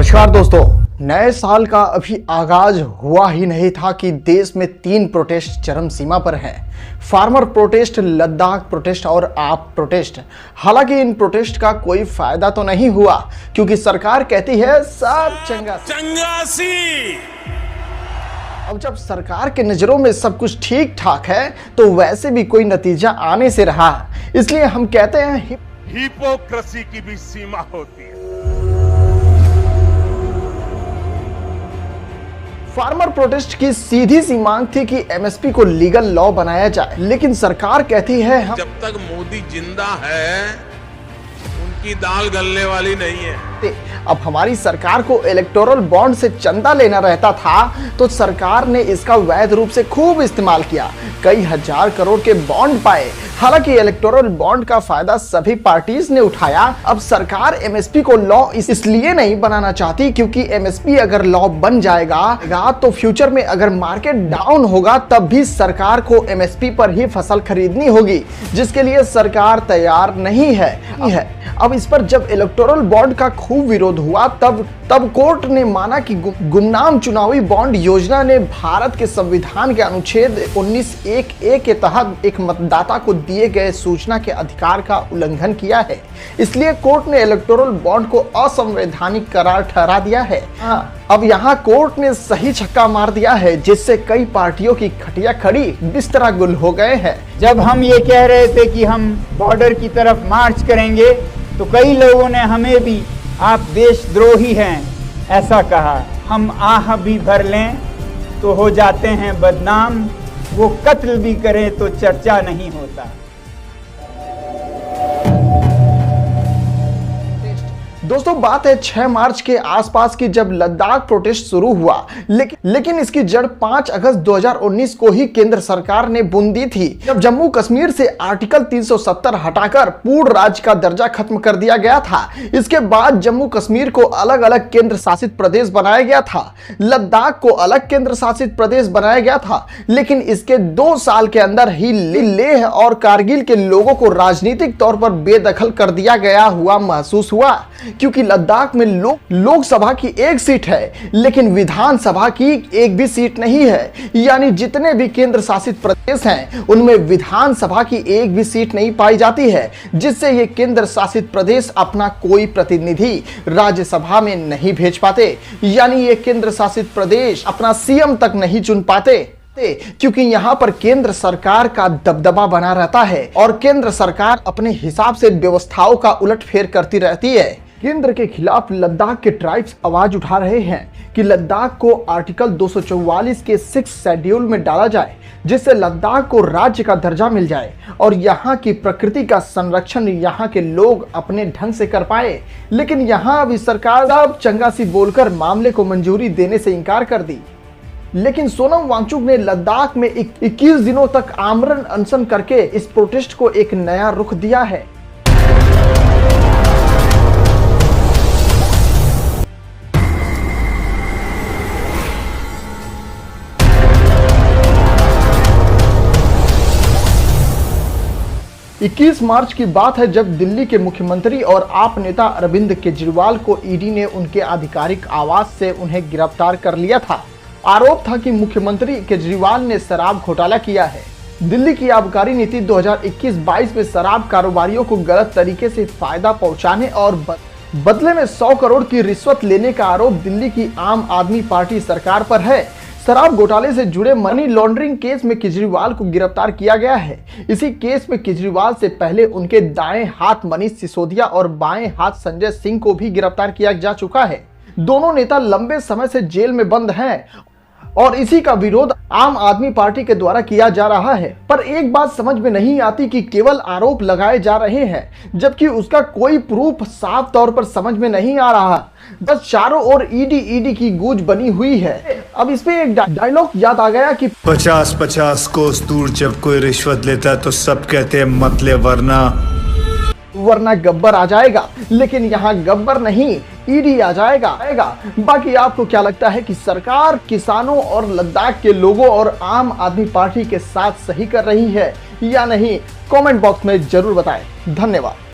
नमस्कार दोस्तों, नए साल का अभी आगाज हुआ ही नहीं था कि देश में 3 प्रोटेस्ट चरम सीमा पर हैं। फार्मर प्रोटेस्ट, लद्दाख प्रोटेस्ट और आप प्रोटेस्ट। हालांकि इन प्रोटेस्ट का कोई फायदा तो नहीं हुआ क्योंकि सरकार कहती है सब चंगासी। अब जब सरकार के नजरों में सब कुछ ठीक ठाक है तो वैसे भी कोई नतीजा आने से रहा। इसलिए हम कहते हैं हिपोक्रेसी की भी सीमा होती है। फार्मर प्रोटेस्ट की सीधी सी मांग थी कि एमएसपी को लीगल लॉ बनाया जाए, लेकिन सरकार कहती है जब तक मोदी जिंदा है उनकी दाल गलने वाली नहीं है। अब हमारी सरकार को इलेक्टोरल बॉन्ड से चंदा लेना रहता था तो सरकार ने इसका वैध रूप से खूब इस्तेमाल किया, कई हजार करोड़ के बॉन्ड पाए। हालांकि इलेक्टोरल बॉन्ड का फायदा सभी पार्टीज ने उठाया। अब सरकार एमएसपी को लॉ इसलिए नहीं बनाना चाहती क्योंकि एमएसपी अगर लॉ बन जाएगा तो फ्यूचर में अगर मार्केट डाउन होगा तब भी सरकार को एमएसपी पर ही फसल खरीदनी होगी, जिसके लिए सरकार तैयार नहीं है। अब इस पर जब इलेक्टोरल बॉन्ड का खूब विरोध हुआ तब कोर्ट ने माना कि गुमनाम चुनावी बॉन्ड योजना ने भारत के संविधान के अनुच्छेद 19(1)(a) के तहत एक मतदाता को दिए गए सूचना के अधिकार का उल्लंघन किया है। इसलिए कोर्ट ने इलेक्टोरल बॉन्ड को असंवैधानिक करार ठहरा दिया है। अब यहाँ कोर्ट ने सही छक्का मार दिया है, जिससे कई पार्टियों की खटिया खड़ी बिस्तरा गुल हो गए हैं। जब हम ये कह रहे थे कि हम बॉर्डर की तरफ मार्च करेंगे तो कई लोगों ने हमें भी आप देशद्रोही हैं ऐसा कहा। हम आह भी भर लें तो हो जाते हैं बदनाम, वो कत्ल भी करें तो चर्चा नहीं होता। दोस्तों, बात है 6 मार्च के आसपास की, जब लद्दाख प्रोटेस्ट शुरू हुआ, लेकिन इसकी जड़ 5 अगस्त 2019 को ही केंद्र सरकार ने बुन दी थी, जब जम्मू कश्मीर से आर्टिकल 370 हटाकर पूर्ण राज्य का दर्जा खत्म कर दिया गया था। इसके बाद जम्मू कश्मीर को अलग अलग केंद्र शासित प्रदेश बनाया गया था, लद्दाख को अलग केंद्र शासित प्रदेश बनाया गया था। लेकिन इसके 2 साल के अंदर ही लेह और कारगिल के लोगों को राजनीतिक तौर पर बेदखल कर दिया गया हुआ महसूस हुआ, क्योंकि लद्दाख में लोकसभा की 1 सीट है लेकिन विधानसभा की 1 भी सीट नहीं है। यानी जितने भी केंद्र शासित प्रदेश हैं उनमें विधानसभा की 1 भी सीट नहीं पाई जाती है, जिससे ये केंद्र शासित प्रदेश अपना कोई प्रतिनिधि राज्यसभा में नहीं भेज पाते। यानी ये केंद्र शासित प्रदेश अपना सीएम तक नहीं चुन पाते, क्योंकि यहाँ पर केंद्र सरकार का दबदबा बना रहता है और केंद्र सरकार अपने हिसाब से व्यवस्थाओं का उलटफेर करती रहती है। केंद्र के खिलाफ लद्दाख के ट्राइब्स आवाज उठा रहे हैं कि लद्दाख को आर्टिकल 244 के 6 शेड्यूल में डाला जाए, जिससे लद्दाख को राज्य का दर्जा मिल जाए और यहाँ की प्रकृति का संरक्षण यहाँ के लोग अपने ढंग से कर पाए। लेकिन यहाँ अभी सरकार अब चंगासी बोलकर मामले को मंजूरी देने से इनकार कर दी। लेकिन सोनम वांगचुक ने लद्दाख में 21 दिनों तक आमरण अनशन करके इस प्रोटेस्ट को एक नया रुख दिया है। इक्कीस मार्च की बात है जब दिल्ली के मुख्यमंत्री और आप नेता अरविंद केजरीवाल को ईडी ने उनके आधिकारिक आवास से उन्हें गिरफ्तार कर लिया था। आरोप था कि मुख्यमंत्री केजरीवाल ने शराब घोटाला किया है। दिल्ली की आबकारी नीति 2021-22 में शराब कारोबारियों को गलत तरीके से फायदा पहुंचाने और बदले में 100 करोड़ की रिश्वत लेने का आरोप दिल्ली की आम आदमी पार्टी सरकार पर है। शराब घोटाले से जुड़े मनी लॉन्ड्रिंग केस में केजरीवाल को गिरफ्तार किया गया है। इसी केस में केजरीवाल से पहले उनके दाएं हाथ मनीष सिसोदिया और बाएं हाथ संजय सिंह को भी गिरफ्तार किया जा चुका है। दोनों नेता लंबे समय से जेल में बंद हैं और इसी का विरोध आम आदमी पार्टी के द्वारा किया जा रहा है। पर एक बात समझ में नहीं आती कि केवल आरोप लगाए जा रहे हैं जबकि उसका कोई प्रूफ साफ तौर पर समझ में नहीं आ रहा। बस चारों ओर ईडी की गूंज बनी हुई है। अब इस पे एक डायलॉग याद आ गया कि 50-50 कोस दूर जब कोई रिश्वत लेता है तो सब कहते हैं मत ले वरना गब्बर आ जाएगा। लेकिन यहाँ गब्बर नहीं, ईडी आ जाएगा। बाकी आपको क्या लगता है कि सरकार किसानों और लद्दाख के लोगों और आम आदमी पार्टी के साथ सही कर रही है या नहीं? कमेंट बॉक्स में जरूर बताएं। धन्यवाद।